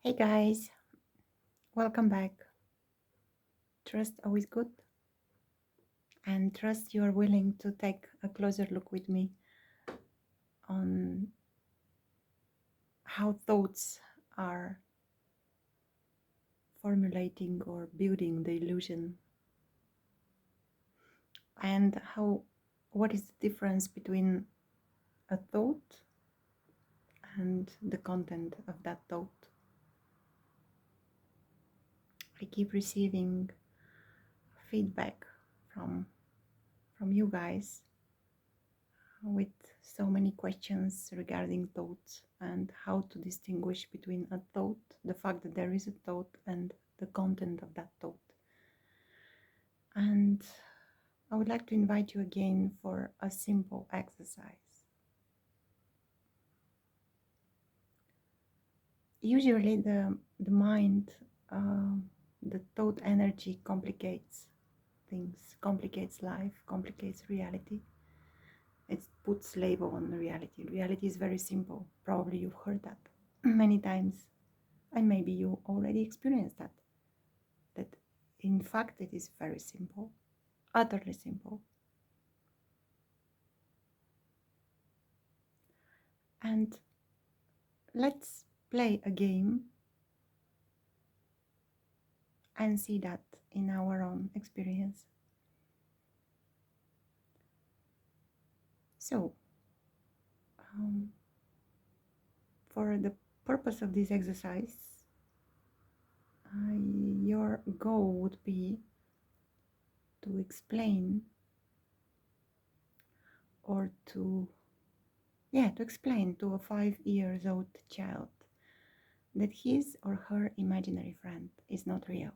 Hey guys, welcome back. Trust always good, and trust you are willing to take a closer look with me on how thoughts are formulating or building the illusion, and what is the difference between a thought and the content of that thought. I keep receiving feedback from you guys with so many questions regarding thoughts and how to distinguish between a thought, the fact that there is a thought, and the content of that thought. And I would like to invite you again for a simple exercise. Usually the mind, the thought energy complicates things, complicates life, complicates reality. It puts label on reality. Reality is very simple. Probably you've heard that many times, and maybe you already experienced that in fact it is very simple, utterly simple. And let's play a game and see that in our own experience. So for the purpose of this exercise, your goal would be to explain or to explain to a 5-year-old child that his or her imaginary friend is not real.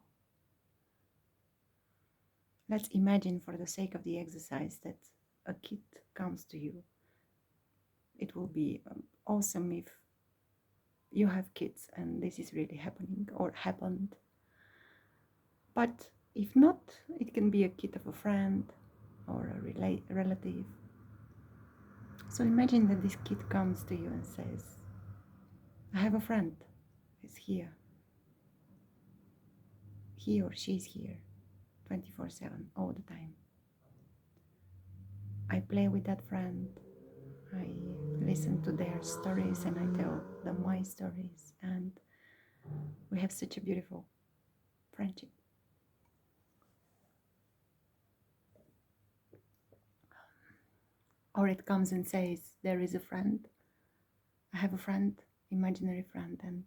Let's imagine, for the sake of the exercise, that a kid comes to you. It will be awesome if you have kids and this is really happening or happened. But if not, it can be a kid of a friend or a relative. So imagine that this kid comes to you and says, I have a friend. He's here. He or she's here 24/7 all the time. I play with that friend. I listen to their stories and I tell them my stories, and we have such a beautiful friendship. Or it comes and says, there is a friend. I have a friend, imaginary friend, and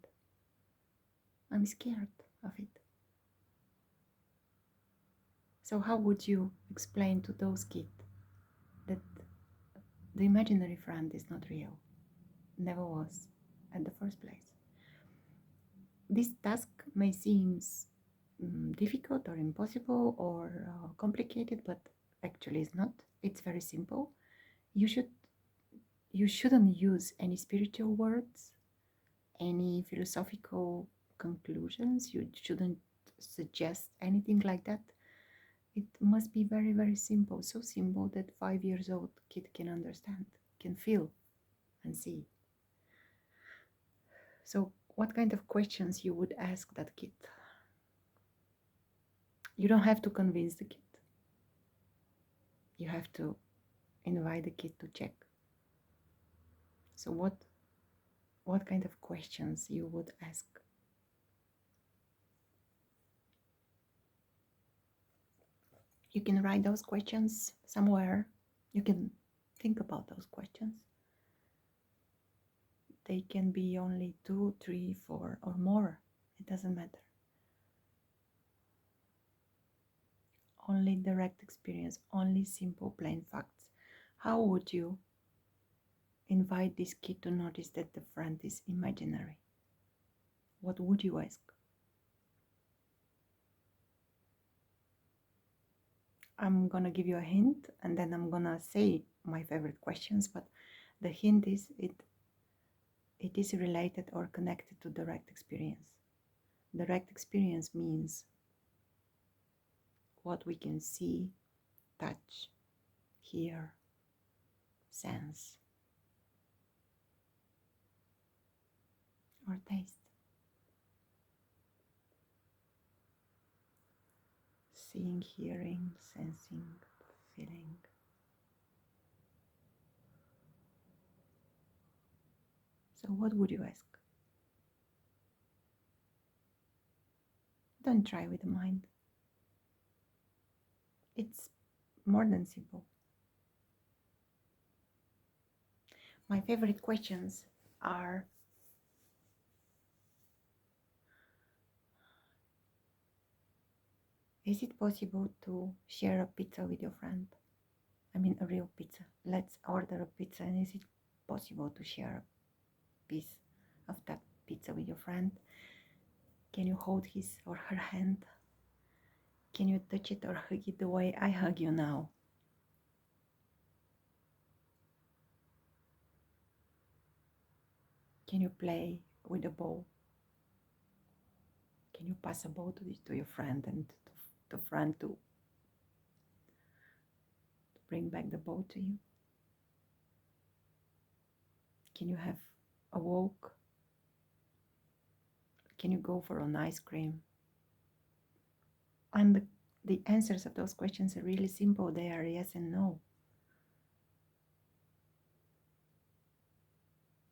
I'm scared of it. So how would you explain to those kids that the imaginary friend is not real, never was at the first place? This task may seem difficult or impossible or complicated, but actually it's not. It's very simple. You shouldn't use any spiritual words, any philosophical conclusions. You shouldn't suggest anything like that. It must be very, very simple, so simple that 5-year-old kid can understand, can feel and see. So what kind of questions you would ask that kid? You don't have to convince the kid. You have to invite the kid to check. So what kind of questions you would ask? You can write those questions somewhere. You can think about those questions. They can be only 2, 3, 4 or more. It doesn't matter. Only direct experience, only simple plain facts. How would you invite this kid to notice that the friend is imaginary? What would you ask? I'm gonna give you a hint and then I'm gonna say my favorite questions, but the hint is it is related or connected to direct experience. Direct experience means what we can see, touch, hear, sense, or taste. seeing, hearing, sensing, feeling. So what would you ask? Don't try with the mind. It's more than simple. My favorite questions are: is it possible to share a pizza with your friend? I mean, a real pizza. Let's order a pizza, and is it possible to share a piece of that pizza with your friend? Can you hold his or her hand? Can you touch it or hug it the way I hug you now? Can you play with a ball? Can you pass a ball to your friend and the friend to bring back the ball to you? Can you have a walk? Can you go for an ice cream? And the answers of those questions are really simple. They are yes and no.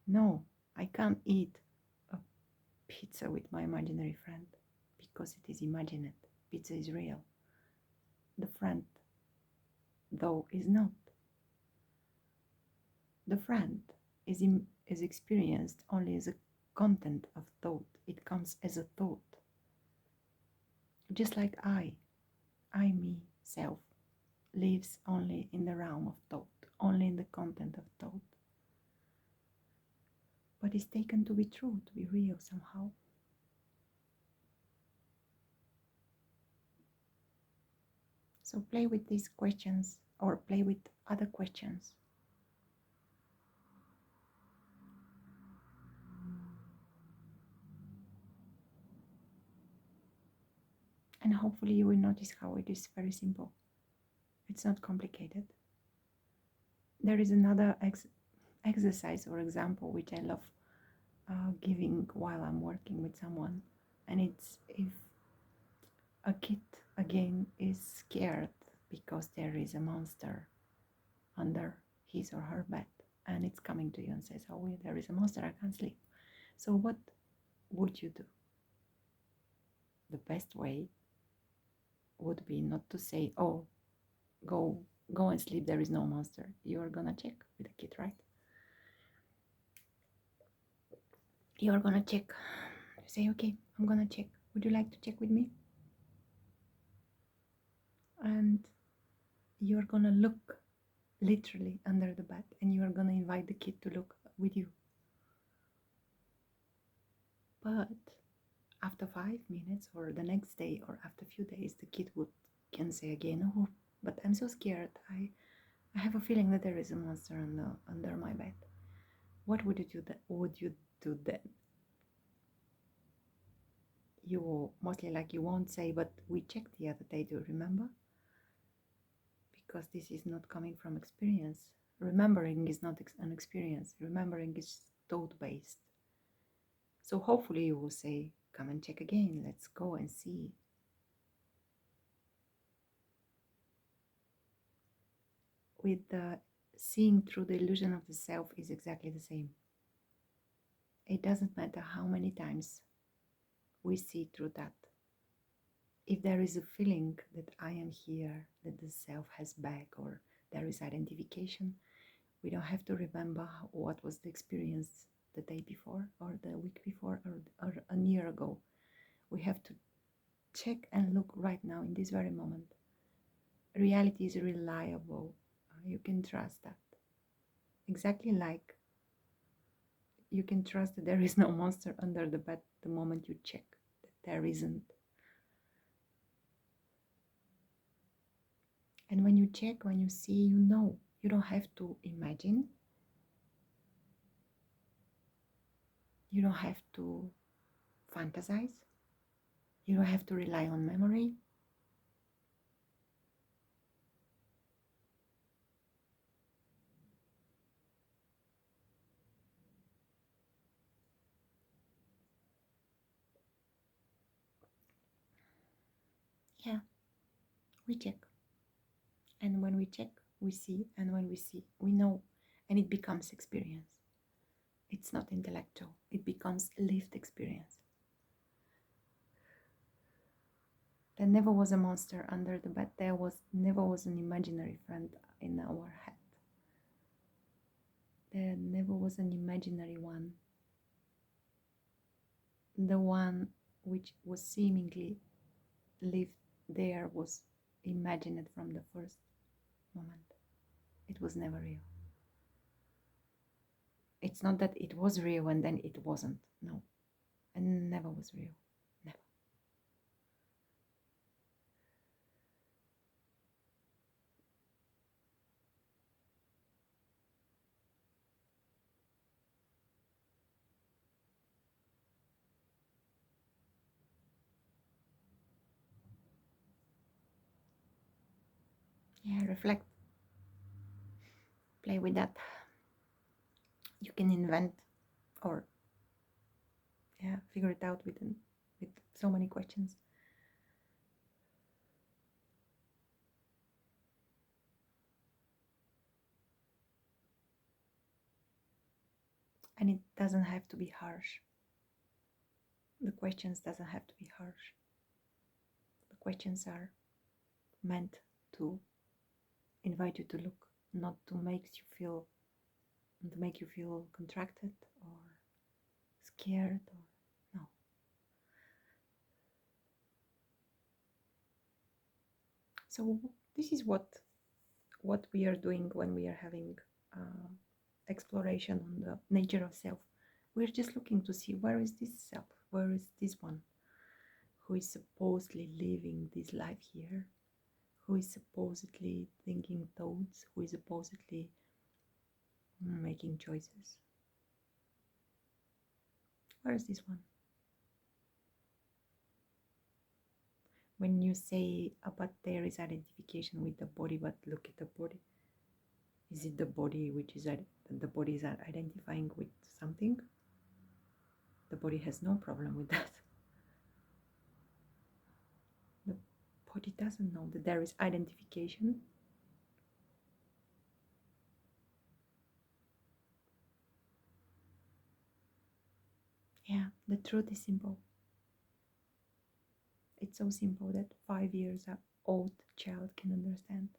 No, I can't eat a pizza with my imaginary friend because it is imagined. Pizza is real. The friend, though, is not. The friend is experienced only as a content of thought. It comes as a thought. Just like I, me, self, lives only in the realm of thought, only in the content of thought. But is taken to be true, to be real somehow. So play with these questions or play with other questions. And hopefully you will notice how it is very simple. It's not complicated. There is another exercise or example which I love giving while I'm working with someone. And it's if a kid again is scared because there is a monster under his or her bed and it's coming to you and says, oh, there is a monster, I can't sleep. So what would you do? The best way would be not to say, oh, go and sleep, there is no monster. You are gonna check with the kid, right? You are gonna check. You say, okay, I'm gonna check. Would you like to check with me? And you're gonna look literally under the bed and you are gonna invite the kid to look with you. But after 5 minutes or the next day or after a few days, the kid can say again, oh, but I'm so scared. I have a feeling that there is a monster under my bed. What would you do then? You mostly you won't say, but we checked the other day, do you remember? Because this is not coming from experience. Remembering is not an experience. Remembering is thought-based. So hopefully you will say, come and check again. Let's go and see. With the seeing through the illusion of the self is exactly the same. It doesn't matter how many times we see through that. If there is a feeling that I am here, that the self has back, or there is identification, we don't have to remember what was the experience the day before or the week before or a year ago. We have to check and look right now in this very moment. Reality is reliable. You can trust that. Exactly like you can trust that there is no monster under the bed the moment you check that there isn't. And when you check, when you see, you know. You don't have to imagine. You don't have to fantasize. You don't have to rely on memory. Yeah. We check. And when we check, we see. And when we see, we know. And it becomes experience. It's not intellectual. It becomes lived experience. There never was a monster under the bed. There never was an imaginary friend in our head. There never was an imaginary one. The one which was seemingly lived there was imagined from the first moment. It was never real. It's not that it was real and then it wasn't. No. It never was real. Never. Yeah, reflect. Play with that. You can invent or figure it out with so many questions. And it doesn't have to be harsh. The questions doesn't have to be harsh. The questions are meant to invite you to look, not to make you feel contracted or scared or no. So this is what we are doing when we are having exploration on the nature of self. We're just looking to see, where is this self? Where is this one who is supposedly living this life here? Who is supposedly thinking thoughts? Who is supposedly making choices? Where is this one? When you say, but there is identification with the body, but look at the body. Is it the body which is the body is identifying with something? The body has no problem with that. The body doesn't know that there is identification. Yeah, the truth is simple. It's so simple that 5 years old child can understand.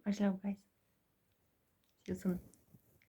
Much love, guys. See you soon.